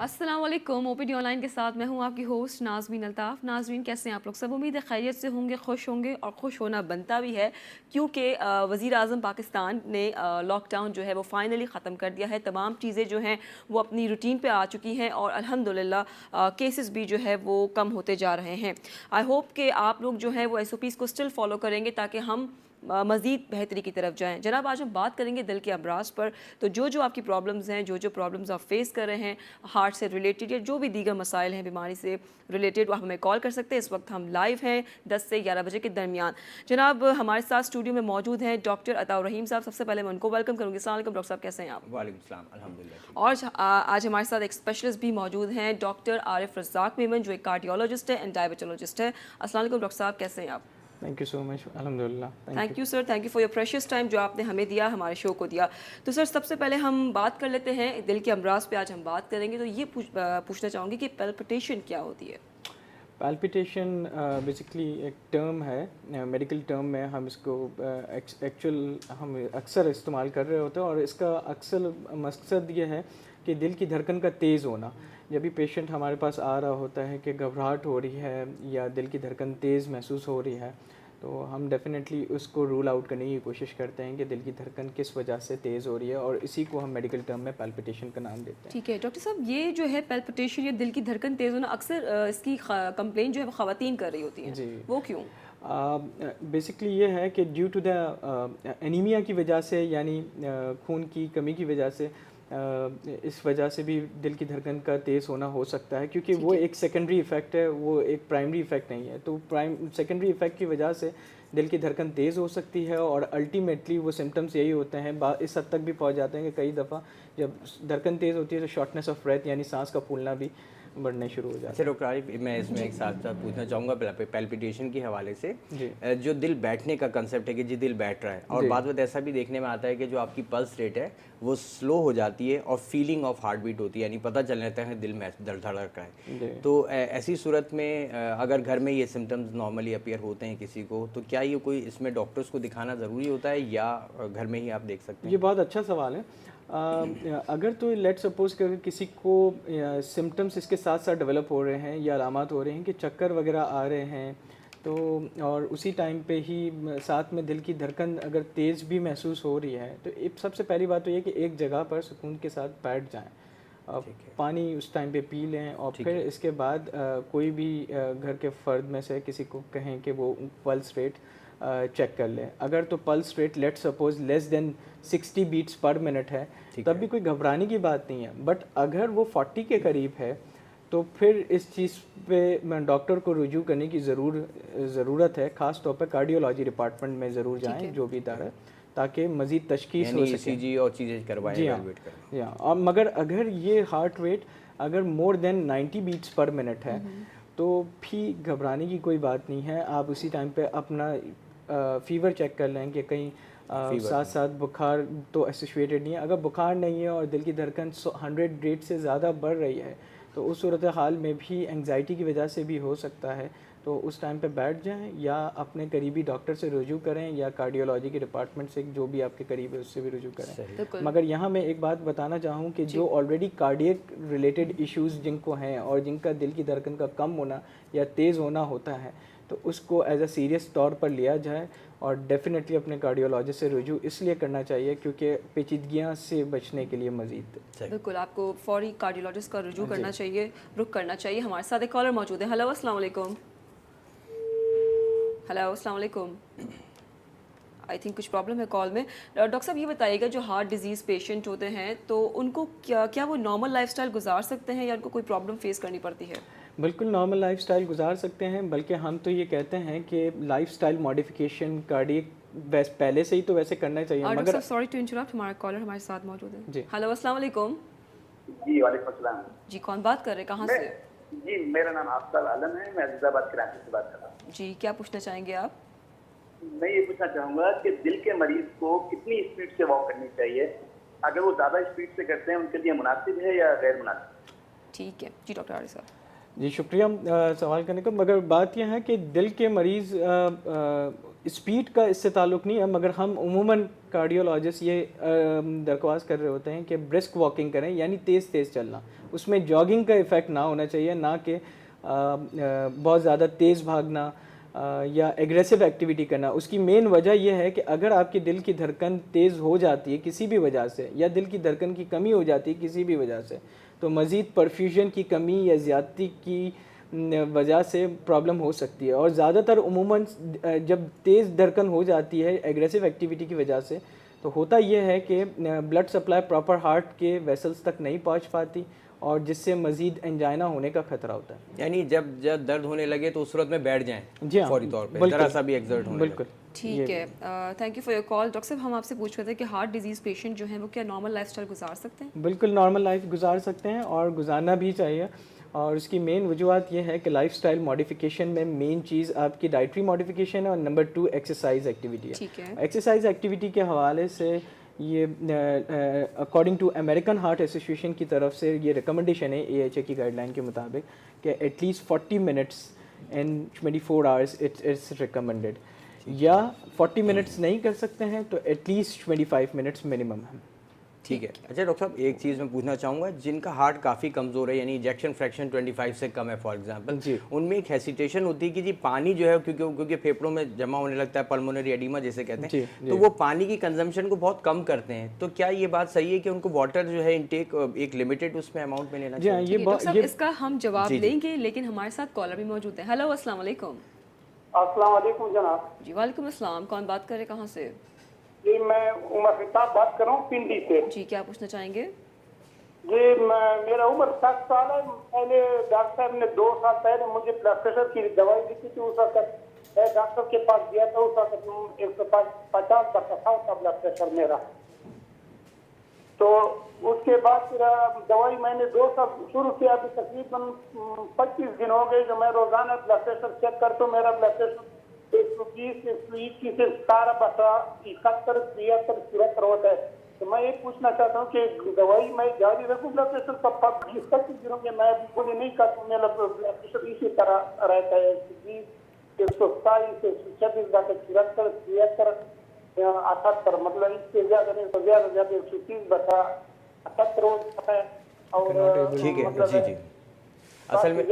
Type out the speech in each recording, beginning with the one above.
अस्सलाम वालेकुम। OPD online के साथ मैं हूं आपकी होस्ट नाज़मीन अल्ताफ़। नाज़रीन, कैसे हैं आप लोग? सब उम्मीद है खैरियत से होंगे, खुश होंगे और खुश होना बनता भी है, क्योंकि वज़ीर आज़म पाकिस्तान ने लॉकडाउन जो है वो फ़ाइनली ख़त्म कर दिया है। तमाम चीज़ें जो हैं वो अपनी रूटीन पे आ चुकी हैं और अल्हम्दुलिल्लाह केसेस भी जो है वो कम होते जा रहे हैं। आई होप कि आप लोग जो है वो SOPs को स्टिल फॉलो करेंगे ताकि हम मज़ीद बेहतरी की तरफ जाएँ। जनाब, आज हम बात करेंगे दिल के अमराज पर। तो जो आपकी प्रॉब्लम्स हैं, जो प्रॉब्लम्स आप फेस कर रहे हैं, हार्ट से रिलेटेड या जो भी दीगर मसाइल हैं बीमारी से रिलेटेड, वो आप हमें कॉल कर सकते हैं। इस वक्त हम लाइव हैं 10 से 11 बजे के दरमियान। जनाब, हमारे साथ स्टूडियो में मौजूद हैं डॉक्टर अताउर रहीम साहब। सबसे पहले मैं उनको वेलकम करूँगी। अस्सलाम वालेकुम डॉक्टर साहब, कैसे हैं आप? वालेकुम सलाम, अल्हम्दुलिल्लाह ठीक। और आज हमारे साथ एक स्पेशलिस्ट भी मौजूद हैं, डॉक्टर आरिफ रज़ाक मेमन, जो एक कार्डियोलॉजिस्ट है एंड डायबिटोलॉजिस्ट है। अस्सलाम वालेकुम डॉक्टर साहब, कैसे हैं आप? थैंक यू सो मच, अल्हम्दुलिल्लाह। Thank you sir, thank you for your precious time जो आपने हमें दिया, हमारे शो को दिया। तो सर, सबसे पहले हम बात कर लेते हैं दिल के अमराज पे। आज हम बात करेंगे, तो ये पूछना चाहूँगी कि पैल्पिटेशन क्या होती है? पैल्पिटेशन बेसिकली एक टर्म है, मेडिकल टर्म में हम इसको एक्चुअल हम अक्सर इस्तेमाल कर रहे होते हैं और इसका अक्सर मकसद ये है कि दिल की धड़कन का तेज़ होना। जब भी पेशेंट हमारे पास आ रहा होता है कि घबराहट हो रही है या दिल की धड़कन तेज़ महसूस हो रही है, तो हम डेफिनेटली उसको रूल आउट करने की कोशिश करते हैं कि दिल की धड़कन किस वजह से तेज़ हो रही है, और इसी को हम मेडिकल टर्म में पैल्पिटेशन का नाम देते हैं। ठीक है डॉक्टर साहब, ये जो है पैल्पिटेशन या दिल की धड़कन तेज़ होना, अक्सर इसकी कंप्लेन जो है वो ख़वातीन कर रही होती हैं, जी, वो क्यों? बेसिकली ये है कि ड्यू टू द एनीमिया की वजह से, यानी खून की कमी की वजह से, इस वजह से भी दिल की धड़कन का तेज़ होना हो सकता है, क्योंकि वो एक सेकेंडरी इफ़ेक्ट है, वो एक प्राइमरी इफ़ेक्ट नहीं है। तो सेकेंडरी इफ़ेक्ट की वजह से दिल की धड़कन तेज़ हो सकती है और अल्टीमेटली वो सिम्टम्स यही होते हैं, इस हद तक भी पहुंच जाते हैं कि कई दफ़ा जब धड़कन तेज़ होती है तो शॉर्टनेस ऑफ ब्रेथ यानी सांस का फूलना भी बढ़ने शुरू हो जाता अच्छा डॉक्टर आरिफ, मैं इसमें एक साथ साथ पूछना चाहूँगा पैल्पिटेशन के हवाले से। जो दिल बैठने का कंसेप्ट है कि जी दिल बैठ रहा है, और बाद में ऐसा भी देखने में आता है कि जो आपकी पल्स रेट है वो स्लो हो जाती है और फीलिंग ऑफ हार्ट बीट होती है, यानी पता चल जाता है दिल में धड़धड़ रहा है। तो ऐसी सूरत में अगर घर में ये सिम्टम्स नॉर्मली अपीयर होते हैं किसी को, तो क्या ये कोई इसमें डॉक्टर्स को दिखाना ज़रूरी होता है या घर में ही आप देख सकते हैं? ये बहुत अच्छा सवाल है। अगर तो लेट सपोज कि अगर किसी को सिम्टम्स इसके साथ साथ डेवलप हो रहे हैं या अलामत हो रहे हैं कि चक्कर वगैरह आ रहे हैं, तो और उसी टाइम पे ही साथ में दिल की धड़कन अगर तेज़ भी महसूस हो रही है, तो सबसे पहली बात तो ये कि एक जगह पर सुकून के साथ बैठ जाएं, पानी उस टाइम पे पी लें, और फिर इसके बाद कोई भी घर के फ़र्द में से किसी को कहें कि वो पल्स रेट चेक कर लें। अगर तो pulse rate let suppose less than 60 beats per minute है, तब भी कोई घबराने की बात नहीं है। बट अगर वो 40 के करीब है, तो फिर इस चीज़ पे डॉक्टर को रुजू करने की ज़रूरत है। ख़ास तौर पर कार्डियोलॉजी डिपार्टमेंट में ज़रूर जाएं, जो भी इदारा है, ताकि मज़ीद तशख़ीस हो सके। ECG और चीज़ें करवाएं, जी हाँ, और मगर अगर ये हार्ट रेट अगर more than 90 beats per minute है, तो भी घबराने की कोई बात नहीं है। आप उसी टाइम पे अपना फ़ीवर चेक कर लें कि कहीं साथ साथ बुखार तो एसोसिएटेड नहीं है। अगर बुखार नहीं है और दिल की धड़कन 100 रेट से ज़्यादा बढ़ रही है, तो उस सूरत हाल में भी एंग्जाइटी की वजह से भी हो सकता है। तो उस टाइम पे बैठ जाएं या अपने करीबी डॉक्टर से रुजू करें, या कार्डियोलॉजी के डिपार्टमेंट से जो भी आपके करीब है उससे भी रुजू करें। मगर यहाँ मैं एक बात बताना चाहूँ कि जो ऑलरेडी कार्डियक रिलेटेड इश्यूज़ जिनको हैं और जिनका दिल की धड़कन का कम होना या तेज़ होना होता है, तो उसको एज अ सीरियस तौर पर लिया जाए, और डेफिनेटली अपने कार्डियोलॉजिस्ट से रुजू इसलिए करना चाहिए क्योंकि पेचीदगियाँ से बचने के लिए मज़ीद। बिल्कुल, आपको फौरी कार्डियोलॉजिस्ट का रुजू करना चाहिए, रुख करना चाहिए। हमारे साथ एक कॉलर मौजूद है। हेलो, अस्सलाम वालेकुम। हेलो, अस्सलाम वालेकुम। आई थिंक कुछ प्रॉब्लम है कॉल में। डॉक्टर साहब, ये बताइएगा, जो हार्ट डिजीज़ पेशेंट होते हैं, तो उनको क्या वो नॉर्मल लाइफस्टाइल गुजार सकते हैं या उनको कोई प्रॉब्लम फेस करनी पड़ती है? बिल्कुल नॉर्मल लाइफस्टाइल गुजार सकते हैं, बल्कि हम तो ये कहते हैं कि लाइफस्टाइल मॉडिफिकेशन कार्डियक पहले से ही तो वैसे करना चाहिए। मगर सॉरी टू इंटरप्ट, हमारा कॉलर हमारे साथ मौजूद है जी। हेलो, अस्सलाम वालेकुम। जी वालेकुम अस्सलाम। जी, कौन बात कर रहे हैं, कहाँ से? जी, मेरा नाम आफ्ताब आलम है, मैं अजीज़ाबाद कराची से बात कर रहा हूँ। जी, क्या पूछना चाहेंगे आप? मैं ये पूछना चाहूँगा कि दिल के मरीज को कितनी स्पीड से वॉक करनी चाहिए? अगर वो ज़्यादा स्पीड से करते हैं उनके लिए मुनासिब है या गैर मुनासिब? ठीक है जी डॉक्टर आरिफ साहब। जी शुक्रिया सवाल करने का। मगर बात यह है कि दिल के मरीज़ स्पीड का इससे ताल्लुक़ नहीं है, मगर हम उमूमन कार्डियोलॉजिस्ट ये दरख्वास्त कर रहे होते हैं कि ब्रिस्क वॉकिंग करें, यानी तेज़ तेज़ चलना। उसमें जॉगिंग का इफ़ेक्ट ना होना चाहिए, ना कि बहुत ज़्यादा तेज़ भागना या एग्रेसिव एक्टिविटी करना। उसकी मेन वजह यह है कि अगर आपकी दिल की धड़कन तेज़ हो जाती है किसी भी वजह से, या दिल की धड़कन की कमी हो जाती है किसी भी वजह से, तो मज़ीद परफ्यूजन की कमी या ज़्यादती की वजह से प्रॉब्लम हो सकती है। और ज़्यादातर उमूमन जब तेज़ धड़कन हो जाती है एग्रेसिव एक्टिविटी की वजह से, तो होता यह है कि ब्लड सप्लाई प्रॉपर हार्ट के वेसल्स तक नहीं पहुंच पाती, और जिससे मज़ीद एंजाइना होने का खतरा होता है। यानी जब जब दर्द होने लगे तो उस सूरत में बैठ जाएं जी हाँ, फौरी तौर पे, जरा सा भी एक्सर्ट होने बिल्कुल। ठीक है, thank you for your call. Doctor साहब, हम आपसे पूछ रहे थे कि हार्ट डिजीज़ पेशेंट जो हैं वो क्या नॉर्मल लाइफस्टाइल गुजार सकते हैं? बिल्कुल नॉर्मल लाइफ गुजार सकते हैं, और गुजारना भी चाहिए। और उसकी मेन वजूहत ये है कि लाइफस्टाइल मॉडिफिकेशन में मेन चीज़ आपकी डाइटरी मॉडिफिकेशन है, और नंबर 2 एक्सरसाइज एक्टिविटी है। ठीक है। एक्सरसाइज एक्टिविटी के हवाले से ये according to American heart association की तरफ से ये रिकमेंडेशन है AHA की गाइडलाइन के मुताबिक कि at least 40 minutes in 24 hours it's recommended, या 40 मिनट्स नहीं कर सकते हैं तो एटलीस्ट 25 मिनट्स मिनिमम है। ठीक है। अच्छा डॉक्टर साहब, एक चीज़ मैं पूछना चाहूँगा, जिनका हार्ट काफ़ी कमज़ोर है, यानी इजेक्शन फ्रैक्शन 25 से कम है फॉर एग्जांपल, उनमें एक हेसिटेशन होती है कि जी पानी जो है क्योंकि फेफड़ों में जमा होने लगता है, पल्मोनरी एडिमा जिसे कहते हैं, तो वो पानी की कंजम्पशन को बहुत कम करते हैं। तो क्या ये बात सही है कि उनको वाटर जो है इनटेक एक लिमिटेड उसमें अमाउंट में लेना चाहिए? डॉक्टर साहब, इसका हम जवाब लेंगे, लेकिन हमारे साथ कॉलर भी मौजूद है। हेलो, अस्सलाम वालेकुम। अस्सलाम वालेकुम जनाब। जी वालेकुम अस्सलाम। कौन बात कर रहे, कहाँ से? जी मैं उमर फिताब बात कर रहा हूँ पिंडी से। जी, क्या पूछना चाहेंगे? जी मेरा उम्र 60 साल है। पहले डॉक्टर साहब ने 2 साल पहले मुझे ब्लड प्रेशर की दवाई दी थी। उस वक्त मैं डॉक्टर के पास गया था, उस वक्त 150 का ब्लड प्रेशर मेरा। तो उसके बाद फिर दवाई मैंने 2 साल शुरू किया, अभी तकरीबन 25 दिन हो गए जो मैं रोजाना ब्लड प्रेशर चेक करता हूँ। मेरा ब्लड प्रेशर 120, 121 से 71, 73 होता है। तो मैं ये पूछना चाहता हूँ कि दवाई मैं जारी रखूँ ब्लड प्रेशर का? 25 दिनों में मैं बिल्कुल नहीं करता, मेरा ब्लड प्रेशर इसी तरह रहता है, 120, 127, 126, 74, 73, 78, मतलब इससे ज्यादा नहीं, तो ज्यादा 130/78 होता है। और ठीक है, जी जी। असल में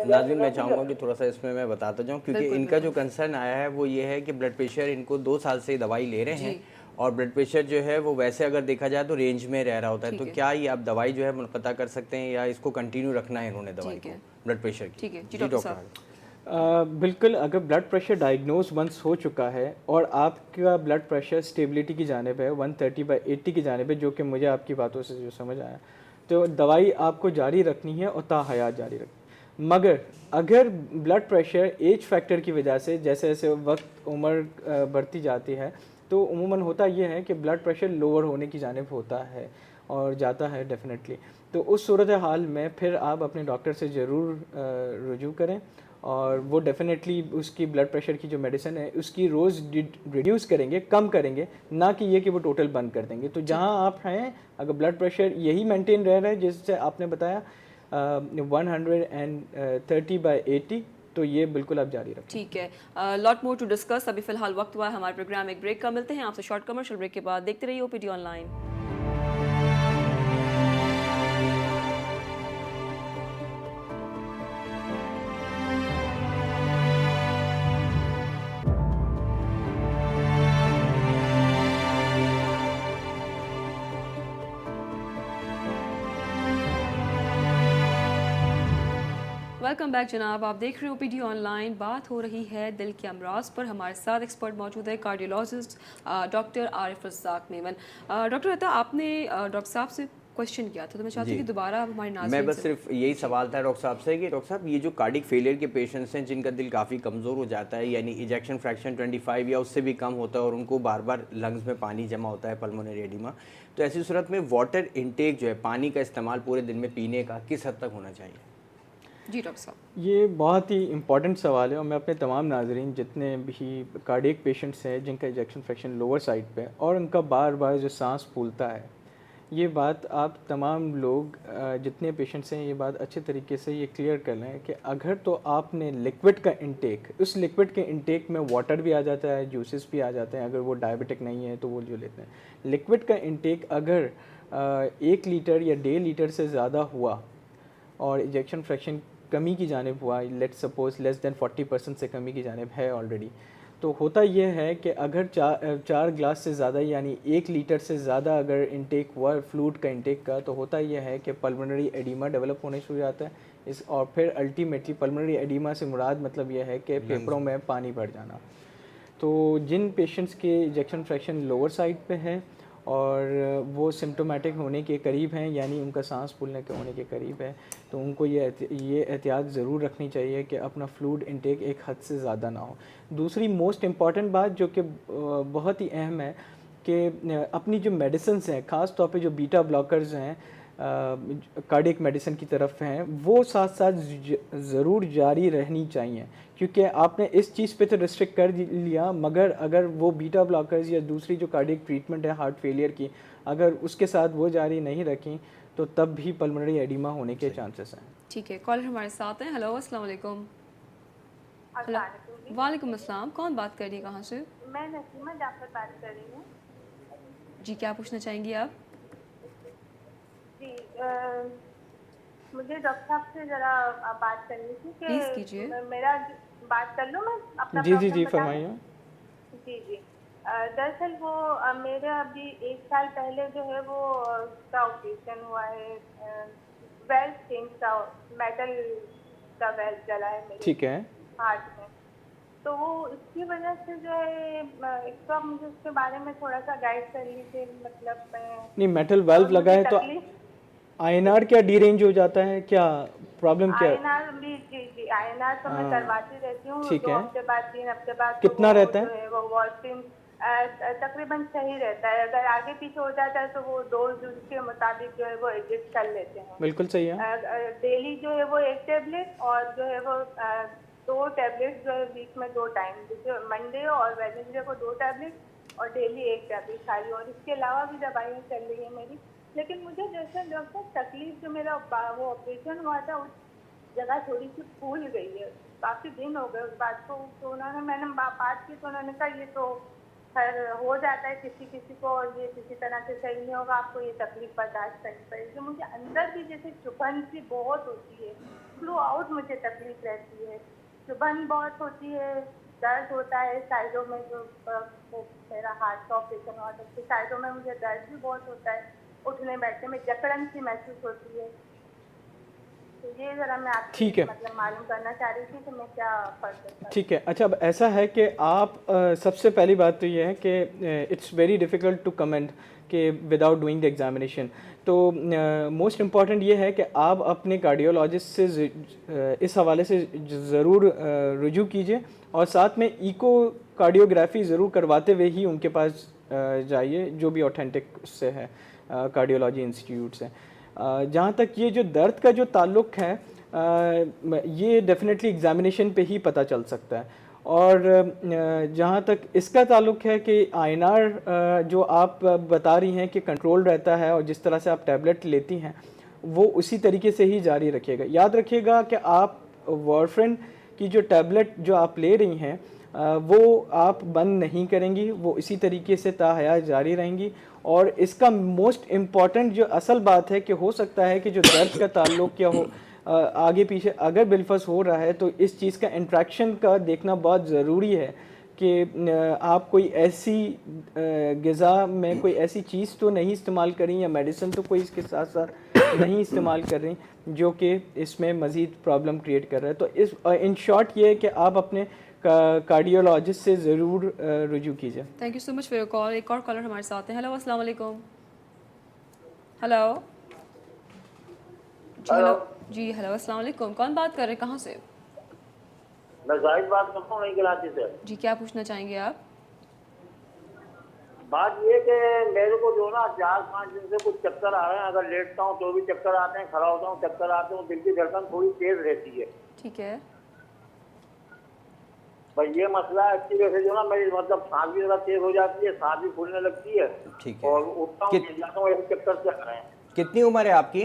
नाज़रीन, मैं चाहूँगा कि थोड़ा सा इसमें मैं बताता जाऊँ, क्योंकि इनका जो कंसर्न आया है वो ये है कि ब्लड प्रेशर इनको 2 साल से दवाई ले रहे हैं, और ब्लड प्रेशर जो है वो वैसे अगर देखा जाए तो रेंज में रह रहा होता है। तो क्या ये आप दवाई जो है पता कर सकते हैं, या इसको कंटिन्यू रखना है इन्होंने दवाई को ब्लड प्रेशर की? ठीक है जी डॉक्टर साहब। बिल्कुल, अगर ब्लड प्रेशर डायग्नोज वंस हो चुका है और आपका ब्लड प्रेशर स्टेबिलिटी की जानिब है 130/80 की जानिब है, जो कि मुझे आपकी बातों से जो समझ आया, तो दवाई आपको जारी रखनी है और ताहयात जारी रखनी। मगर अगर ब्लड प्रेशर एज फैक्टर की वजह से जैसे जैसे वक्त उम्र बढ़ती जाती है, तो उमूमन होता यह है कि ब्लड प्रेशर लोअर होने की जानिब होता है और जाता है डेफिनेटली। तो उस सूरत हाल में फिर आप अपने डॉक्टर से ज़रूर रुजू करें, और वो डेफिनेटली उसकी ब्लड प्रेशर की जो मेडिसिन है उसकी रोज़ रिड्यूस करेंगे, कम करेंगे, ना कि ये कि वो टोटल बंद कर देंगे। तो जहाँ आप हैं, अगर ब्लड प्रेशर यही मेंटेन रह रहा है जैसे आपने बताया 130/80, तो ये बिल्कुल आप जारी रखें। ठीक है, लॉट मोर टू डिस्कस। अभी फिलहाल वक्त हुआ है हमारे प्रोग्राम एक ब्रेक का। मिलते हैं आपसे शॉर्ट कमर्शियल ब्रेक के बाद। देखते रहिए OPD ऑनलाइन। वेलकम बैक जनाब, आप देख रहे हो OPD ऑनलाइन। बात हो रही है दिल के अमराज पर। हमारे साथ एक्सपर्ट मौजूद है, cardiologist doctor Arif Razak Memon. Doctor, आपने डॉक्टर साहब से क्वेश्चन किया था, तो मैं चाहती हूँ कि दोबारा हमारे नाज़रीन मैं बस सिर्फ यही सवाल था डॉक्टर साहब से कि डॉक्टर साहब, ये जो कार्डिक फेलियर के पेशेंट्स हैं जिनका दिल काफ़ी कमज़ोर हो जाता है, यानी इजेक्शन फ्रैक्शन 25 या उससे भी कम होता है, और उनको बार बार लंग्स में पानी जमा होता है, पल्मोनरी एडिमा, तो ऐसी सूरत में वाटर इंटेक जो है, पानी का इस्तेमाल पूरे दिन में पीने का किस हद तक होना चाहिए? जी डॉक्टर साहब, ये बहुत ही इम्पॉर्टेंट सवाल है, और मैं अपने तमाम नाजरीन जितने भी कार्डियक पेशेंट्स हैं जिनका इजेक्शन फ्रैक्शन लोअर साइड पे और उनका बार बार जो सांस फूलता है, ये बात आप तमाम लोग जितने पेशेंट्स हैं ये बात अच्छे तरीके से ये क्लियर कर लें कि अगर तो आपने लिक्विड का इंटेक, उस लिक्विड के इंटेक में वाटर भी आ जाता है, जूसेस भी आ जाते हैं, अगर वो डायबिटिक नहीं है तो वो जो लेते हैं। लिक्विड का इंटेक अगर 1 लीटर या 1.5 लीटर से ज़्यादा हुआ और इजेक्शन फ्रैक्शन कमी की जानिब हुआ, लेट्स सपोज लेस देन 40% से कमी की जानिब है ऑलरेडी, तो होता यह है कि अगर 4 ग्लास से ज़्यादा यानी 1 लीटर से ज़्यादा अगर इंटेक हुआ फ्लूइड का इंटेक का, तो होता यह है कि पल्मोनरी एडिमा डेवलप होने शुरू हो जाता है इस, और फिर अल्टीमेटली पल्मोनरी एडिमा से मुराद मतलब यह है कि फेफड़ों में पानी भर जाना। तो जिन पेशेंट्स के इजेक्शन फ्रैक्शन लोअर साइड पे है और वो सिम्टोमेटिक होने के करीब हैं, यानी उनका सांस फूलने के होने के करीब है, तो उनको ये एहतियात ज़रूर रखनी चाहिए कि अपना फ्लूइड इंटेक एक हद से ज़्यादा ना हो। दूसरी मोस्ट इम्पॉर्टेंट बात जो कि बहुत ही अहम है कि अपनी जो मेडिसिन्स हैं, ख़ास तौर पे जो बीटा ब्लॉकर्स हैं कार्डियक मेडिसिन की तरफ हैं, वो साथ साथ ज़रूर जारी रहनी चाहिए, क्योंकि आपने इस चीज़ पे तो रिस्ट्रिक्ट कर लिया, मगर अगर वो बीटा ब्लॉकर्स या दूसरी जो कार्डियक ट्रीटमेंट है हार्ट फेलियर की, अगर उसके साथ वो जारी नहीं रखें तो तब भी पल्मोनरी एडिमा होने के चांसेस हैं। ठीक है, कॉलर हमारे साथ हैं। हेलो, अस्सलाम वालेकुम। वालेकुम अस्सलाम, कौन बात कर रही है, कहाँ से? मैं नसीमा जाफर बात कर रही हूँ। जी, क्या पूछना चाहेंगी आप? जी मुझे डॉक्टर साहब से ज़रा बात करनी थी कि प्लीज़ कीजिए। मेरा बात कर लूँ मैं अपना जी जी जी प्रॉब्लम फरमाइए। जी जी दरअसल वो मेरे अभी 1 साल पहले जो है वो उसका ऑपरेशन हुआ है, वेल्व चेंज का, मेटल का वेल्व जला है मेरे ठीक है। हार्ट में। तो वो इसकी वजह से जो है एक तो आप मुझे उसके बारे में थोड़ा सा गाइड कर लीजिए, मतलब नहीं, मेटल वाल्व लगा है तो आईएनआर क्या डीरेंज हो जाता है, क्या प्रॉब्लम क्या है? आईएनआर भी जी आईएनआर तो मैं करवाती रहती हूँ, 2 हफ्ते बाद 3 हफ्ते बाद। कितना रहता है? जो है वो वॉल्टिन तकरीबन सही रहता है, अगर आगे पीछे हो जाता है तो वो डोज उसके मुताबिक जो है वो एडजस्ट कर लेते हैं। बिल्कुल सही है। डेली जो है वो 1 टैबलेट और जो है वो 2 टैबलेट जो है वीक में 2 टाइम, जैसे मंडे और वेडनेसडे को 2 टैबलेट और डेली 1 टैबलेट खाई, और इसके अलावा भी दवाइयाँ चल रही है मेरी। लेकिन मुझे जैसे डॉक्टर तकलीफ जो मेरा वो ऑपरेशन हुआ था उस जगह थोड़ी सी फूल गई है, काफ़ी दिन हो गए उस बात को। तो मैंने बात की तो उन्होंने कहा ये तो खैर हो जाता है किसी किसी को, और ये किसी तरह से सही नहीं होगा, आपको ये तकलीफ बर्दाश्त करनी पड़ेगी। मुझे अंदर भी जैसे चुभन सी बहुत होती है, थ्रू आउट मुझे तकलीफ रहती है, चुभन बहुत होती है, दर्द होता है साइडों में, जो मेरा हार्ट का ऑपरेशन हुआ था उसके साइडों में मुझे दर्द भी बहुत होता है, उठने बैठने में जकड़न सी महसूस होती है। तो ये ज़रा मैं आपसे ठीक है, मतलब मालूम करना चाह रही थी कि मैं क्या कर सकता हूँ। ठीक है। अच्छा, अब ऐसा है कि आप सबसे पहली बात तो ये है कि it's very difficult to comment कि विदाउट डूइंग द एग्जामिनेशन। तो मोस्ट इम्पॉर्टेंट ये है कि आप अपने कार्डियोलॉजिस्ट से इस हवाले से ज़रूर रुजू कीजिए, और साथ में इको कार्डियोग्राफी ज़रूर करवाते हुए ही उनके पास जाइए, जो भी ऑथेंटिक से है कार्डियोलॉजी इंस्टीट्यूट से। जहाँ तक ये जो दर्द का जो ताल्लुक़ है, ये डेफिनेटली एग्ज़ामिनेशन पे ही पता चल सकता है। और जहाँ तक इसका ताल्लुक़ है कि आईएनआर जो आप बता रही हैं कि कंट्रोल रहता है, और जिस तरह से आप टैबलेट लेती हैं वो उसी तरीके से ही जारी रखिएगा। याद रखिएगा कि आप वारफरिन की जो टैबलेट जो आप ले रही हैं वो आप बंद नहीं करेंगी, वो इसी तरीके से ताहयात जारी रहेंगी। और इसका मोस्ट इम्पॉर्टेंट जो असल बात है कि हो सकता है कि जो दर्द का ताल्लुक़ क्या हो आगे पीछे अगर बिलफस हो रहा है, तो इस चीज़ का इंट्रैक्शन का देखना बहुत ज़रूरी है कि आप कोई ऐसी ग़िज़ा में कोई ऐसी चीज़ तो नहीं इस्तेमाल करें या मेडिसिन तो कोई इसके साथ साथ नहीं इस्तेमाल कर रही जो कि इसमें मज़ीद प्रॉब्लम क्रिएट कर रहा है। तो इस इन शॉर्ट ये है कि आप अपने कार्डियोलॉजिस्ट से ज़रूर रुजू कीजिए। Thank you so much for your call. एक और कॉलर हमारे साथ हैं। हेलो, अस्सलाम वालेकुम। हेलो जी, हेलो जी, हेलो, अस्सलाम वालेकुम। कौन बात कर रहे हैं, कहाँ से? मैं जाहिद बात करता हूँ नई कराची से। जी, क्या पूछना चाहेंगे आप? बात ये कि मेरे को जो ना 4-5 दिन से कुछ चक्कर आ रहे हैं, अगर लेटता हूँ तो भी चक्कर आते हैं, खड़ा होता हूँ चक्कर आते हैं, दिल की धड़कन थोड़ी तेज रहती है। ठीक है, भाई ये मसला है इसकी वजह से जो ना मेरी मतलब सांस भी ज़्यादा तेज हो जाती है, सांस भी फूलने लगती है। ठीक है। और उठता हूँ गिर जाता हूँ, ऐसे चक्कर से आ रहे हैं। कितनी उम्र है आपकी?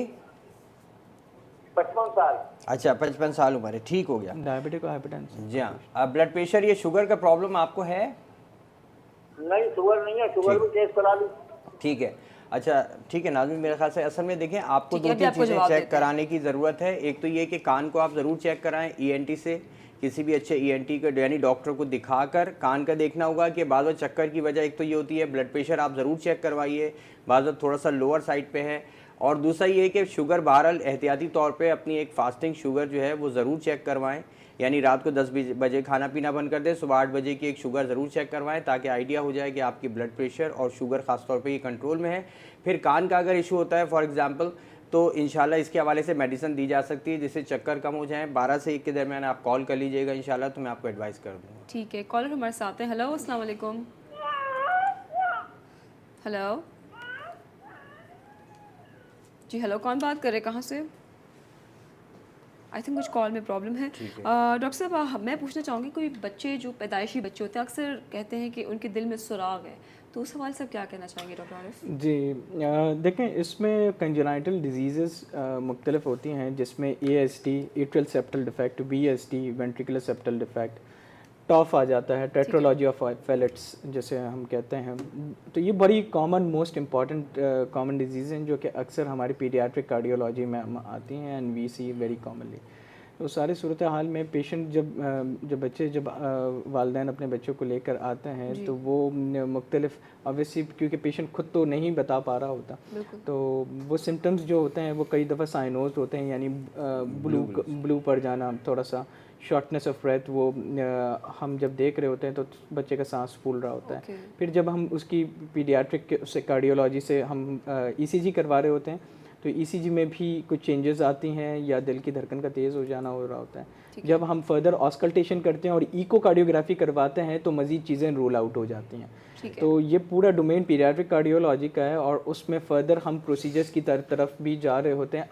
55 साल। अच्छा, 55 साल उम्र है, ठीक हो गया। डायबिटिक और हाइपरटेंशन। जी हाँ। अब ब्लड प्रेशर, ये शुगर का प्रॉब्लम आपको है? नहीं, शुगर नहीं है, शुगर ठीक। भी टेस्ट करा ली। ठीक है। अच्छा ठीक है नाज़मीन, मेरे ख्याल से असल में देखें आपको ठीक है, दो अभी तीन आपको चीज़ें जवाब चेक देते हैं। कराने की ज़रूरत है। एक तो ये कि कान को आप ज़रूर चेक कराएं ईएनटी से, किसी भी अच्छे ईएनटी को यानी डॉक्टर को दिखाकर कान का देखना होगा कि बाद में चक्कर की वजह एक तो ये होती है। ब्लड प्रेशर आप ज़रूर चेक करवाइए, बाद में थोड़ा सा लोअर साइड पे है। और दूसरा ये कि शुगर बहरहाल एहतियाती तौर पे अपनी एक फास्टिंग शुगर जो है वो ज़रूर चेक करवाएं, यानी रात को 10 बजे खाना पीना बंद कर दें, सुबह 8 बजे की एक शुगर ज़रूर चेक करवाएं ताकि आइडिया हो जाए कि आपकी ब्लड प्रेशर और शुगर ख़ास तौर पे ये कंट्रोल में है। फिर कान का अगर इशू होता है फॉर एग्जांपल, तो इंशाल्लाह इसके हवाले से मेडिसिन दी जा सकती है जिससे चक्कर कम हो जाएं। 12 से 1 के दरमियान आप कॉल कर लीजिएगा इंशाल्लाह, तो मैं आपको एडवाइस कर दूँगा। ठीक है, कॉलर हमारे साथ हैं। हेलो, अस्सलाम वालेकुम। हेलो जी, हेलो, कौन बात कर रहे हैं, कहाँ से? आई थिंक कुछ कॉल में प्रॉब्लम है। डॉक्टर साहब, मैं पूछना चाहूँगी, कोई बच्चे जो पैदाइशी बच्चे होते हैं अक्सर कहते हैं कि उनके दिल में सुराग है, तो उस सवाल से आप क्या कहना चाहेंगे डॉक्टर आरिफ? जी, देखें इसमें कंजेनाइटल डिजीज़ मुख्तलिफ होती हैं, जिसमें ASD atrial septal defect, VSD ventricular septal defect, TOF आ जाता है, टेट्रोलॉजी ऑफ फेलेट्स जैसे हम कहते हैं। तो ये बड़ी common most important common disease हैं जो कि अक्सर हमारी पीडियाट्रिक कार्डियोलॉजी में आती हैं and we see very commonly. तो सारी सूरत हाल में पेशेंट जब वालिदैन अपने बच्चों को लेकर आते हैं तो वो मुख्तलिफ ऑब्वियसली क्योंकि पेशेंट खुद तो नहीं बता पा रहा होता, तो वो सिम्टम्स जो होते हैं वो कई दफ़ा साइनोज होते हैं, यानी ब्लू पड़ जाना, थोड़ा सा शॉर्टनेस ऑफ ब्रेथ, वो हम जब देख रहे होते हैं तो बच्चे का सांस फूल रहा होता है। फिर जब हम उसकी पीडियाट्रिक से कार्डियोलॉजी से हम ECG करवा रहे होते हैं तो ECG में भी कुछ चेंजेस आती हैं या दिल की धड़कन का तेज़ हो जाना हो रहा होता है। जब हम फर्दर ऑस्कल्टेशन करते हैं और इकोकार्डियोग्राफी करवाते हैं तो मज़ीद चीज़ें रूल आउट हो जाती हैं। तो ये पूरा डोमेन पीडियाट्रिक कार्डियोलॉजी का है और उसमें फर्दर हम प्रोसीजर्स की तरफ भी जा रहे होते हैं।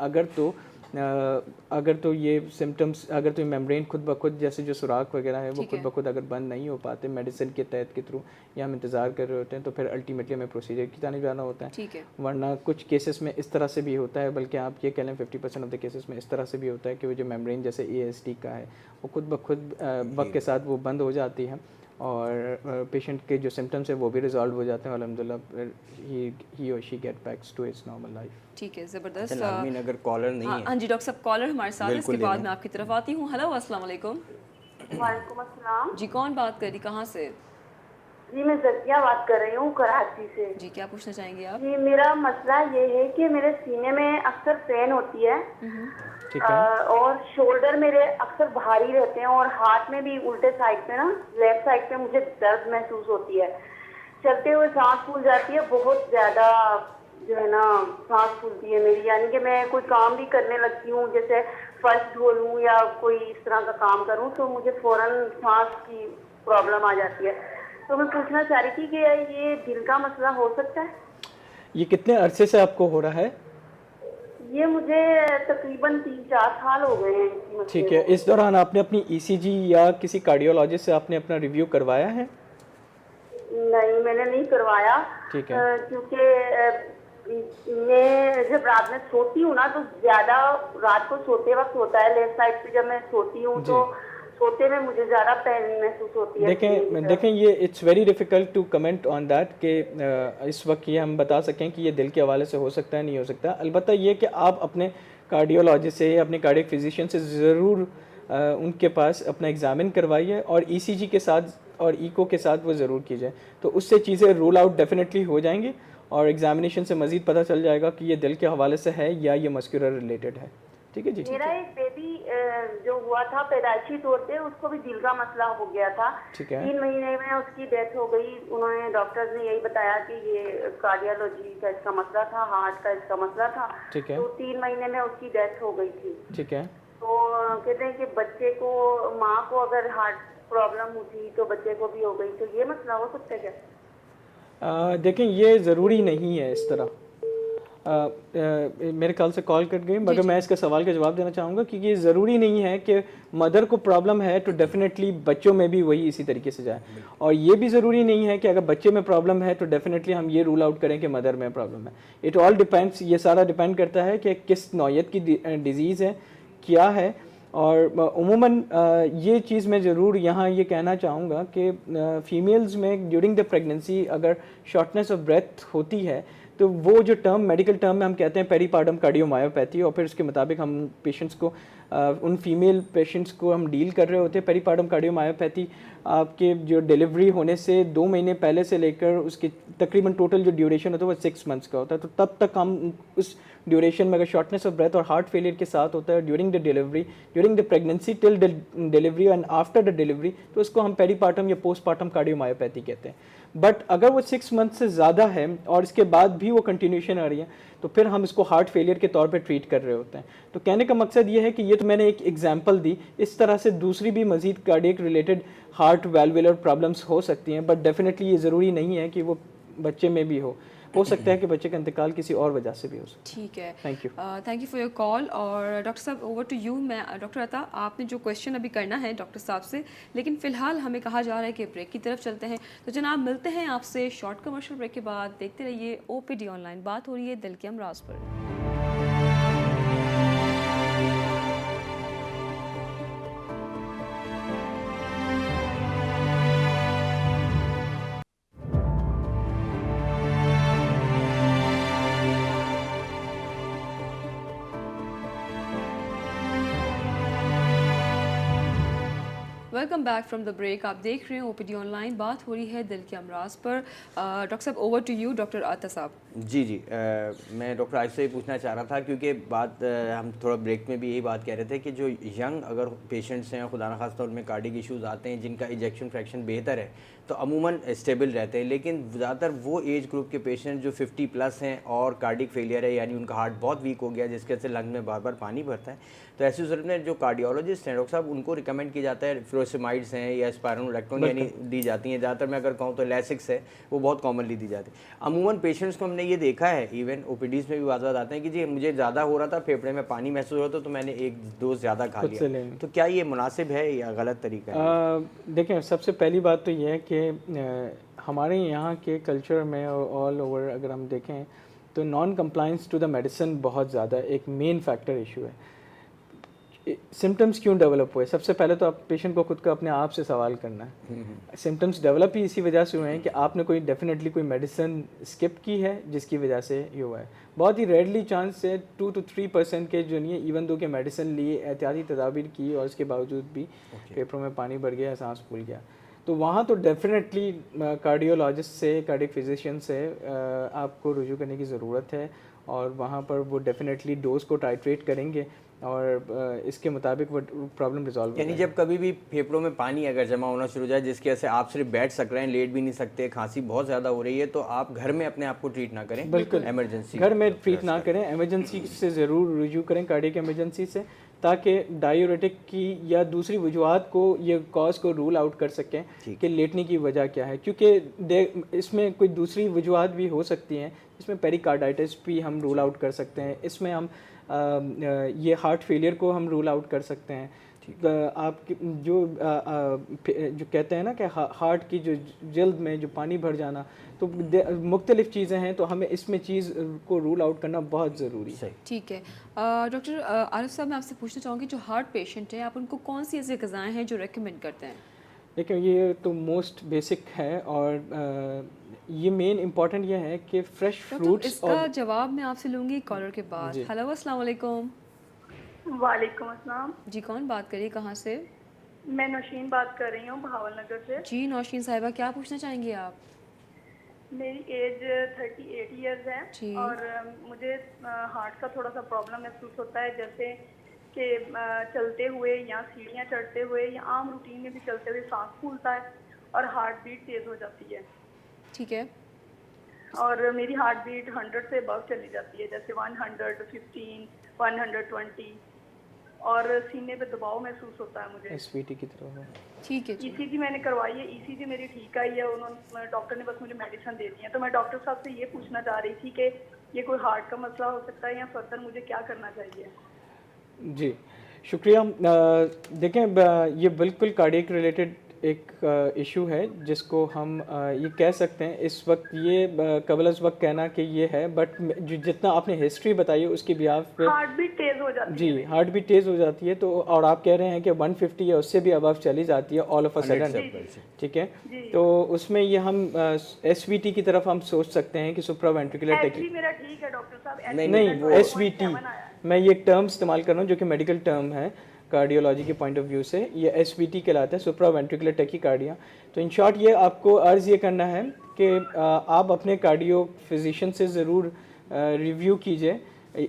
अगर तो ये सिम्टम्स, अगर तो मेम्ब्रेन खुद ब खुद जैसे जो सुराख वगैरह है वो खुद ब खुद अगर बंद नहीं हो पाते मेडिसिन के तहत के थ्रू या हम इंतज़ार कर रहे होते हैं तो फिर अल्टीमेटली हमें प्रोसीजर की जाने जाना होता है। वरना कुछ केसेस में इस तरह से भी होता है, बल्कि आप ये कह लें 50% ऑफ द केसेस में इस तरह से भी होता है कि वो जो मेम्ब्रेन जैसे ASD का है वो खुद ब खुद वक्त के साथ वो बंद हो जाती है और पेशेंट के जो सिम्टम्स है वो भी रिजॉल्व हो जाते हैं अल्हम्दुलिल्लाह, ही और she get back to its normal life. ठीक है, ज़बरदस्त। अगर कॉलर नहीं है, हाँ जी डॉक्टर साहब, कॉलर हमारे साथ है, इसके बाद मैं आपकी तरफ आती हूँ। हेलो, अस्सलाम वालेकुम। वालेकुम अस्सलाम जी, कौन बात कर रही, कहाँ से? जी, मैं जकिया बात कर रही हूँ कराची से। जी, क्या पूछना चाहेंगे आप? जी, मेरा मसला ये है कि मेरे सीने में अक्सर पेन होती है और शोल्डर मेरे अक्सर भारी रहते हैं और हाथ में भी उल्टे साइड पे ना, लेफ्ट साइड पे मुझे दर्द महसूस होती है। चलते हुए सांस फूल जाती है, बहुत ज़्यादा जो है ना सांस फूलती है मेरी, यानी कि मैं कोई काम भी करने लगती हूँ, जैसे फर्श धो लूँ या कोई इस तरह का काम करूँ तो मुझे फ़ौरन सांस की प्रॉब्लम आ जाती है। तो मैं पूछना चाह रही थी कि ये दिल का मसला हो सकता है? ये कितने अरसे से आपको हो रहा है? ये मुझे तकरीबन 3-4 साल हो गए हैं। ठीक है, इस दौरान आपने अपनी ECG या किसी कार्डियोलॉजिस्ट से आपने अपना रिव्यू करवाया है? नहीं, मैंने नहीं करवाया। ठीक है, क्योंकि मैं जब रात में सोती हूँ ना तो ज़्यादा रात को सोते वक्त होता है, लेफ्ट साइड पे जब मैं सोती हूँ तो सोते में मुझे ज़्यादा पेन महसूस होती है। देखें ये it's very difficult to comment on that कि इस वक्त ये हम बता सकें कि ये दिल के हवाले से हो सकता है नहीं हो सकता। अलबत्ता ये कि आप अपने कार्डियोलॉजिस्ट से, अपने कार्डियक फिजिशियन से ज़रूर उनके पास अपना एग्ज़ामिन करवाइए और ECG के साथ और इको के साथ वो ज़रूर कीजिए, तो उससे चीज़ें रूल आउट डेफिनेटली हो जाएंगी और एग्जामिनेशन से मज़ीद पता चल जाएगा कि ये दिल के हवाले से है या ये मस्कुलर रिलेटेड है। ठीक है जी। मेरा एक बेबी जो हुआ था पैदाइशी तौर पे, उसको भी दिल का मसला हो गया था। ठीक है। 3 महीने में उसकी डेथ हो गई। उन्होंने डॉक्टर्स ने यही बताया कि ये कार्डियोलॉजी का इसका मसला था, हार्ट का इसका मसला था। ठीक है। तो 3 महीने में उसकी डेथ हो गई थी। ठीक है। तो कहते हैं कि बच्चे को, माँ को अगर हार्ट प्रॉब्लम हुई तो बच्चे को भी हो गई, तो ये मसला हो सकता है क्या? देखें ये ज़रूरी नहीं है इस तरह। मेरे ख्याल से कॉल कट गई, मगर मैं इसका सवाल का जवाब देना चाहूँगा क्योंकि ये ज़रूरी नहीं है कि मदर को प्रॉब्लम है तो डेफिनेटली बच्चों में भी वही इसी तरीके से जाए, और ये भी ज़रूरी नहीं है कि अगर बच्चे में प्रॉब्लम है तो डेफिनेटली हम ये रूल आउट करें कि मदर में प्रॉब्लम है। इट ऑल डिपेंड्स, ये सारा डिपेंड करता है कि किस नौयत की डिजीज़ है, क्या है। और उमूमन ये चीज़ मैं ज़रूर यहाँ ये कहना चाहूँगा कि फ़ीमेल्स में ड्यूरिंग द प्रेगनेंसी अगर शॉर्टनेस ऑफ ब्रेथ होती है तो वो जो टर्म, मेडिकल टर्म में हम कहते हैं पेरीपार्डम कार्डियोमायोपैथी, और फिर उसके मुताबिक हम पेशेंट्स को उन फीमेल पेशेंट्स को हम डील कर रहे होते हैं। पेरीपार्डम कार्डियोमायोपैथी आपके जो डिलीवरी होने से 2 महीने पहले से लेकर उसकी तकरीबन टोटल जो ड्यूरेशन होता है वो 6 मंथ्स का होता है, तो तब तक हम उस ड्यूरेशन में अगर शॉर्टनेस ऑफ ब्रेथ और हार्ट फेलियर के साथ होता है during the delivery, during the pregnancy till delivery and after the delivery, तो उसको हम पेरीपार्टम या पोस्टपार्टम कार्डियोमायोपैथी कहते हैं। बट अगर वो 6 मंथ से ज़्यादा है और इसके बाद भी वो कंटिन्यूशन आ रही है तो फिर हम इसको हार्ट फेलियर के तौर पे ट्रीट कर रहे होते हैं। तो कहने का मकसद ये है कि ये तो मैंने एक एग्जांपल दी, इस तरह से दूसरी भी मज़ीद कार्डियक रिलेटेड हार्ट वैल्वुलर प्रॉब्लम्स हो सकती हैं, बट डेफिनेटली ये ज़रूरी नहीं है कि वो बच्चे में भी हो सकता है कि बच्चे का इंतकाल किसी और वजह से भी हो सकता है। ठीक है, thank you for your call. और डॉक्टर साहब ओवर टू यू। मैं डॉक्टर अता, आपने जो क्वेश्चन अभी करना है डॉक्टर साहब से, लेकिन फ़िलहाल हमें कहा जा रहा है कि ब्रेक की तरफ चलते हैं, तो जनाब मिलते हैं आपसे शॉर्ट कमर्शियल ब्रेक के बाद। देखते रहिए OPD ऑनलाइन, बात हो रही है दिल के अमराज पर। Welcome back from the break. आप देख रहे हैं OPD ऑनलाइन, बात हो रही है दिल के अमराज पर। डॉक्टर साहब ओवर टू यू, डॉक्टर अता साहब। जी मैं डॉक्टर आयशा से ही पूछना चाह रहा था क्योंकि बात हम थोड़ा ब्रेक में भी यही बात कह रहे थे कि जो यंग अगर पेशेंट्स हैं, खुदा न खास्ता उनमें कार्डिक इश्यूज़ आते हैं जिनका इजेक्शन फ्रैक्शन बेहतर है तो अमूमन स्टेबल रहते हैं, लेकिन ज़्यादातर वो एज ग्रुप के पेशेंट जो 50 प्लस हैं और कार्डिक फेलियर है, यानी उनका हार्ट बहुत वीक हो गया जिसके वजह से लंग में बार बार पानी भरता है, तो ऐसी सूरत में जो कार्डियोलॉजिस्ट हैं डॉक्टर साहब उनको रिकमेंड किया जाता है फ्लोसिमाइड्स हैं या स्पायरोनोलेक्टोन यानी दी जाती हैं। ज़्यादातर मैं अगर कहूँ तो लैसिक्स है, वो बहुत कॉमनली दी जाती है। अमूमन पेशेंट्स को हमने ये देखा है, इवन OPDs में भी बात आते हैं कि जी मुझे ज़्यादा हो रहा था, फेफड़े में पानी महसूस हो रहा था तो मैंने एक डोज ज़्यादा खा लिया, तो क्या ये मुनासिब है या गलत तरीका है? देखें, सबसे पहली बात तो ये है कि हमारे यहाँ के कल्चर में ऑल ओवर अगर हम देखें तो non compliance to the medicine बहुत ज़्यादा एक मेन फैक्टर इशू है। सिम्टम्स क्यों डेवलप हुए? सबसे पहले तो आप पेशेंट को खुद का अपने आप से सवाल करना है। सिम्टम्स डेवलप ही इसी वजह से हुए हैं कि आपने कोई डेफिनेटली कोई मेडिसिन स्किप की है जिसकी वजह से ये हुआ है। बहुत ही रेयरली चांस है 2 to 3% के जो नहीं है, इवन दो के मेडिसिन लिए, एहतियाती तदाबीर की और उसके बावजूद भी फेफड़ों में पानी भर गया, सांस फूल गया, तो वहाँ तो डेफिनेटली कार्डियोलॉजिस्ट से, कार्डियक फिजिशियन से आपको रुजू करने की ज़रूरत है, और वहाँ पर वो डेफिनेटली डोज को टाइट्रेट करेंगे और इसके मुताबिक वो प्रॉब्लम रिजॉल्व। यानी जब कभी भी फेफड़ों में पानी अगर जमा होना शुरू हो जाए जिसकी वजह से आप सिर्फ बैठ सक रहे हैं, लेट भी नहीं सकते, खांसी बहुत ज़्यादा हो रही है, तो आप घर में अपने आप को ट्रीट ना करें, बिल्कुल एमरजेंसी घर में ट्रीट ना करें, एमरजेंसी से ज़रूर रुजू करें, कार्डियक एमरजेंसी से, ताकि डायूरेटिक की या दूसरी वजूहत को, ये कॉज को रूल आउट कर सकें कि लेटने की वजह क्या है, क्योंकि इसमें कोई दूसरी वजूहत भी हो सकती हैं। इसमें पेरिकार्डाइटिस भी हम रूल आउट कर सकते हैं, इसमें हम ये हार्ट फेलियर को हम रूल आउट कर सकते हैं। आप जो कहते हैं ना कि हार्ट की जो जल्द में जो पानी भर जाना, तो मुख्तलिफ चीज़ें हैं, तो हमें इसमें चीज़ को रूल आउट करना बहुत ज़रूरी है। ठीक है डॉक्टर आरिफ साहब, मैं आपसे पूछना चाहूँगी जो हार्ट पेशेंट हैं, आप उनको कौन सी ऐसी ग़िज़ाएँ हैं जो रेकमेंड करते हैं? देखिए, ये तो मोस्ट बेसिक है, और ये मेन इम्पॉर्टेंट ये है कि फ्रेश फ्रूट्स। इसका जवाब मैं आपसे लूँगी कॉलर के बाद। हेलो, अस्सलाम वालेकुम। वालेकुम अस्सलाम। जी, कौन बात करिए, कहाँ से? मैं नौशीन बात कर रही हूँ भावलनगर से। जी नौशीन साहिबा, क्या पूछना चाहेंगी आप? मेरी एज 38 इयर्स है और मुझे हार्ट का थोड़ा सा प्रॉब्लम महसूस होता है, जैसे कि चलते हुए या सीढ़ियाँ चढ़ते हुए या आम रूटीन में भी चलते हुए सांस फूलता है और हार्ट बीट तेज़ हो जाती है। ठीक है। और मेरी हार्ट बीट 100 से अबव चली जाती है, जैसे 115, 120, और सीने पे दबाव महसूस होता है मुझे। एसवीटी की तरह है। ठीक है। ECG मैंने करवाई है, ECG मेरी ठीक आई है, उन्होंने डॉक्टर ने बस मुझे मेडिसिन दे दी है। तो मैं डॉक्टर साहब से ये पूछना चाह रही थी कि ये कोई हार्ट का मसला हो सकता है या फर्दर मुझे क्या करना चाहिए? जी शुक्रिया। देखें ये बिल्कुल कार्डियक रिलेटेड एक इशू है जिसको हम ये कह सकते हैं इस वक्त, ये कबल अज़ वक्त कहना कि ये है, बट जितना आपने हिस्ट्री बताई है उसकी बिहाफ पे हार्ट बीट तेज हो जाती है। जी हार्ट बीट तेज़ हो जाती है, तो और आप कह रहे हैं कि 150 या उससे भी अबव चली जाती है ऑल ऑफ अ सडन, ठीक है, तो उसमें ये हम SVT की तरफ हम सोच सकते हैं कि सुप्रावेंट्रिकुलर एक्चुअली मेरा ठीक है डॉक्टर साहब। नहीं SVT मैं ये टर्म इस्तेमाल कर रहा हूँ जो कि मेडिकल टर्म है कार्डियोलॉजी के पॉइंट ऑफ व्यू से, ये SVT कहलाता है, सुप्रावेंट्रिकुलर टैकीकार्डिया। तो इन शॉर्ट ये आपको अर्ज़ ये करना है कि आप अपने कार्डियो फिजिशियन से ज़रूर रिव्यू कीजिए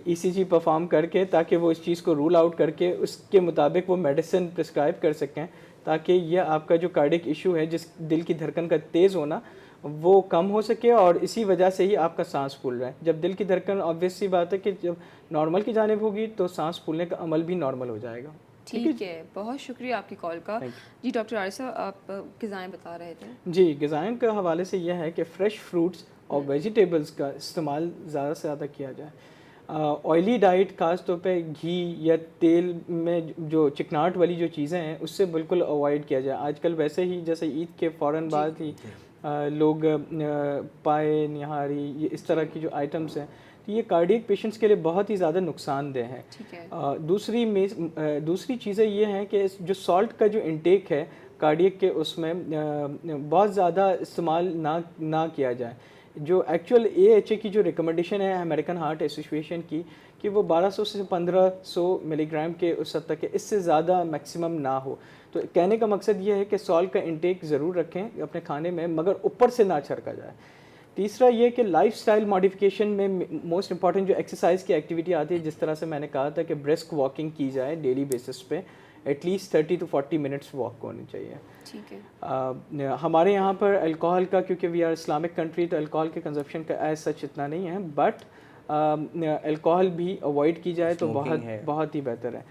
ECG परफॉर्म करके, ताकि वो इस चीज़ को रूल आउट करके उसके मुताबिक वो मेडिसिन प्रिस्क्राइब कर सकें, ताकि ये आपका जो कार्डिक इशू है, जिस दिल की धड़कन का तेज़ होना, वो कम हो सके और इसी वजह से ही आपका सांस फूल रहा है। जब दिल की धड़कन ऑब्वियस सी बात है कि जब नॉर्मल की जानिब होगी तो सांस फूलने का अमल भी नॉर्मल हो जाएगा। ठीक है, बहुत शुक्रिया आपकी कॉल का। जी डॉक्टर आरिफ साहब, आप ग़िज़ाएँ बता रहे थे। जी ग़िज़ाएँ के हवाले से यह है कि फ़्रेश फ्रूट्स और वेजिटेबल्स का इस्तेमाल ज़्यादा से ज़्यादा किया जाए। ऑयली डाइट ख़ास तौर पे घी या तेल में जो चिकनाहट वाली जो चीज़ें हैं उससे बिल्कुल अवॉइड किया जाए। आजकल वैसे ही जैसे ईद के फ़ौरन बाद ही लोग पाए निहारी ये इस तरह की जो आइटम्स हैं, तो ये कार्डियक पेशेंट्स के लिए बहुत ही ज़्यादा नुकसानदेह हैं। दूसरी चीज़ें ये हैं कि जो सॉल्ट का जो इंटेक है कार्डियक के, उसमें बहुत ज़्यादा इस्तेमाल ना किया जाए। जो एक्चुअल AHA की जो रिकमेंडेशन है अमेरिकन हार्ट एसोसिएशन की, कि वो 1200 से 1500 मिलीग्राम के उस हद तक है, इससे ज़्यादा मैक्सिमम ना हो। तो कहने का मकसद ये है कि सॉल्ट का इंटेक ज़रूर रखें अपने खाने में, मगर ऊपर से ना छिड़का जाए। तीसरा ये कि लाइफस्टाइल मॉडिफिकेशन में मोस्ट इंपॉर्टेंट जो एक्सरसाइज की एक्टिविटी आती है, जिस तरह से मैंने कहा था कि ब्रिस्क वॉकिंग की जाए डेली बेसिस पे, एटलीस्ट 30 to 40 मिनट्स वॉक होनी चाहिए। ठीक है। हमारे यहाँ पर अल्कोहल का, क्योंकि वी आर इस्लामिक कंट्री, तो अल्कोहल के कंजप्शन का एज सच इतना नहीं है, बट अल्कोहल भी अवॉइड की जाए तो बहुत ही बेहतर है।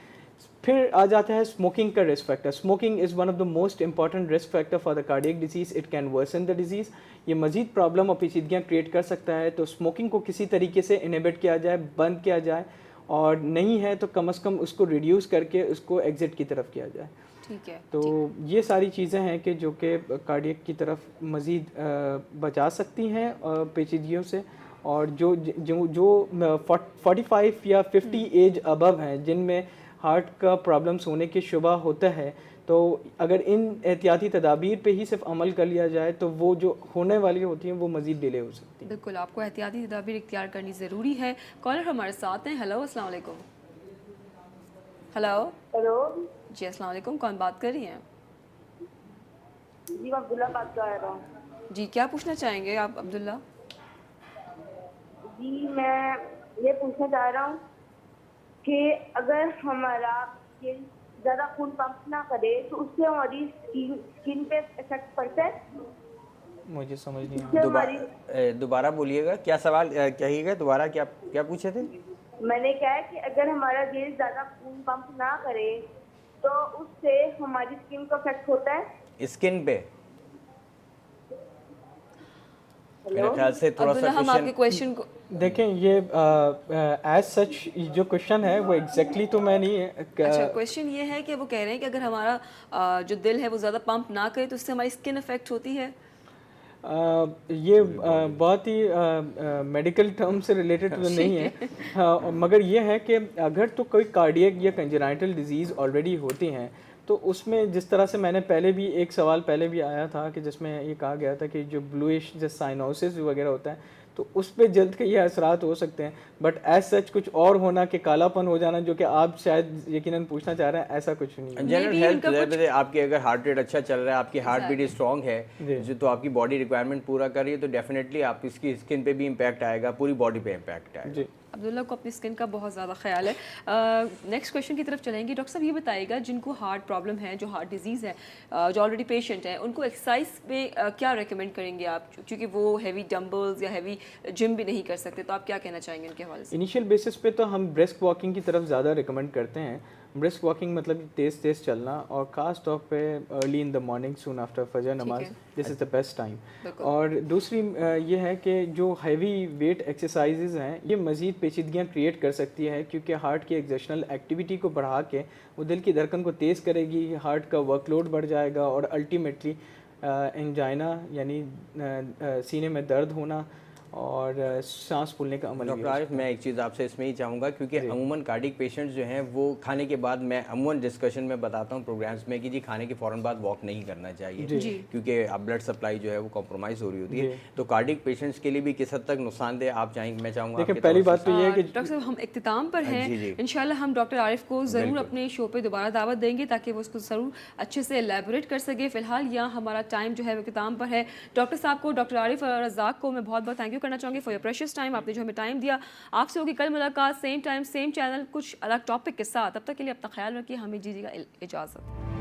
फिर आ जाता है स्मोकिंग का risk factor. Smoking is one of the most important risk factor for the cardiac disease. It can worsen the disease. ये मज़ीद प्रॉब्लम और पेचीदगियाँ क्रिएट कर सकता है, तो स्मोकिंग को किसी तरीके से इनहिबिट किया जाए, बंद किया जाए, और नहीं है तो कम से कम उसको रिड्यूस करके उसको एग्जिट की तरफ किया जाए। ठीक है। तो ये सारी चीज़ें हैं कि जो कि कार्डियक की तरफ मज़ीद बचा सकती हैं पेचीदगियों से। और जो जो जो 45 या 50 एज अबव हैं, जिनमें हार्ट का प्रॉब्लम्स होने के शुबा होता है, तो अगर इन एहतियाती तदाबीर पे ही सिर्फ अमल कर लिया जाए तो वो जो होने वाली होती हैं वो मज़ीद डिले हो सकती है। बिल्कुल, आपको एहतियाती तदाबीर इख्तियार करनी ज़रूरी है। कॉलर हमारे साथ हैं। हेलो, अस्सलाम वालेकुम। हेलो जी अस्सलाम वालेकुम, कौन बात कर रही हैं? जी मैं अब्दुल्ला बात कर रहा हूँ। जी क्या पूछना चाहेंगे आप अब्दुल्ला? जी मैं ये पूछना चाह रहा हूँ कि अगर हमारा ये ज़्यादा खून पंप ना करे तो उससे हमारी स्किन पे इफेक्ट पड़ता है? मुझे समझ नहीं आया। दोबारा बोलिएगा, क्या सवाल कहिएगा दोबारा, क्या पूछे थे? मैंने कहा है कि अगर हमारा दिल ज़्यादा खून पंप ना करे तो उससे हमारी स्किन को इफेक्ट होता है? स्किन पे मेरे ख्याल से थोड़ा सा हम आपके क्वेश्चन को देखें, ये एज सच जो क्वेश्चन है वो एग्जैक्टली तो मैं नहीं अच्छा, क्वेश्चन ये है कि वो कह रहे हैं कि अगर हमारा जो दिल है वो ज़्यादा पंप ना करे तो उससे हमारी स्किन इफेक्ट होती है। ये बहुत ही मेडिकल टर्म से रिलेटेड तो नहीं है, मगर ये है कि अगर तो कोई कार्डियक या कंजेनाइटल डिजीज़ ऑलरेडी होती हैं, तो उसमें जिस तरह से मैंने पहले भी एक सवाल पहले भी आया था कि जिसमें ये कहा गया था कि जो ब्लूइश जो साइनोसिस वगैरह होता है, तो उस पर जल्द के ये असरात हो सकते हैं, बट एज सच कुछ और होना कि कालापन हो जाना, जो कि आप शायद यकीनन पूछना चाह रहे हैं, ऐसा कुछ नहीं है। जनरल हेल्थ आपके अगर हार्ट रेट अच्छा चल रहा है, आपकी हार्ट बीट स्ट्रॉन्ग है, जो तो आपकी बॉडी रिक्वायरमेंट पूरा कर रही है, तो डेफिनेटली आप इसकी स्किन पे भी इम्पैक्ट आएगा, पूरी बॉडी पे इम्पैक्ट आएगा। जी अब्दुल्ला को अपनी स्किन का बहुत ज़्यादा ख्याल है। नेक्स्ट क्वेश्चन की तरफ चलेंगे। डॉक्टर साहब ये बताइएगा, जिनको हार्ट प्रॉब्लम है, जो हार्ट डिजीज़ है, जो ऑलरेडी पेशेंट है, उनको एक्सरसाइज में क्या रेकमेंड करेंगे आप, क्योंकि वो हैवी डंबल्स या हैवी जिम भी नहीं कर सकते, तो आप क्या कहना चाहेंगे उनके हवाले से? इनिशियल बेसिस पे तो हम ब्रिस्क वॉकिंग की तरफ ज़्यादा रिकमेंड करते हैं, ब्रिस्क वॉकिंग मतलब तेज़ तेज़ चलना, और ख़ास तौर पे early in the morning soon after फजर नमाज, this is the best time. और दूसरी ये है कि जो हैवी वेट एक्सरसाइजेज हैं ये मज़ीद पेचीदगियाँ क्रिएट कर सकती है, क्योंकि हार्ट की एक्सेशनल एक्टिविटी को बढ़ा के वो दिल की धड़कन को तेज़ करेगी, हार्ट का वर्कलोड बढ़ जाएगा और अल्टीमेटली एंजाइना यानी सीने में दर्द होना और सांस फूलने का अमल। डॉक्टर आरिफ, मैं एक चीज़ आपसे इसमें ही चाहूँगा, क्योंकि अमूमन कार्डिक पेशेंट्स जो हैं वो खाने के बाद, मैं अमूमन डिस्कशन में बताता हूँ प्रोग्राम्स में कि जी खाने के फ़ौरन बाद वॉक नहीं करना चाहिए, क्योंकि अब ब्लड सप्लाई जो है वो कॉम्प्रोमाइज़ हो रही होती है। तो कार्डिक पेशेंट्स के लिए भी किस हद तक नुकसानदेह आप चाहेंगे? मैं चाहूँगा देखिए, पहली बात तो ये है कि डॉक्टर साहब हम इख्तिताम पर हैं, इंशाल्लाह हम डॉक्टर आरिफ को ज़रूर अपने शो पे दोबारा दावत देंगे ताकि वो उसको ज़रूर अच्छे से एलैबोरेट कर सके। फ़िलहाल यहाँ हमारा टाइम जो है वो इख्तिताम पर है। डॉक्टर साहब को, डॉक्टर आरिफ रज़ाक को मैं बहुत बहुत थैंक यू करना चाहूँगी फॉर योर प्रेशियस टाइम। आपने जो हमें टाइम दिया। आपसे होगी कल मुलाकात, सेम टाइम सेम चैनल, कुछ अलग टॉपिक के साथ। तब तक के लिए अपना ख्याल रखिए, हमें दीजिएगा इजाज़त।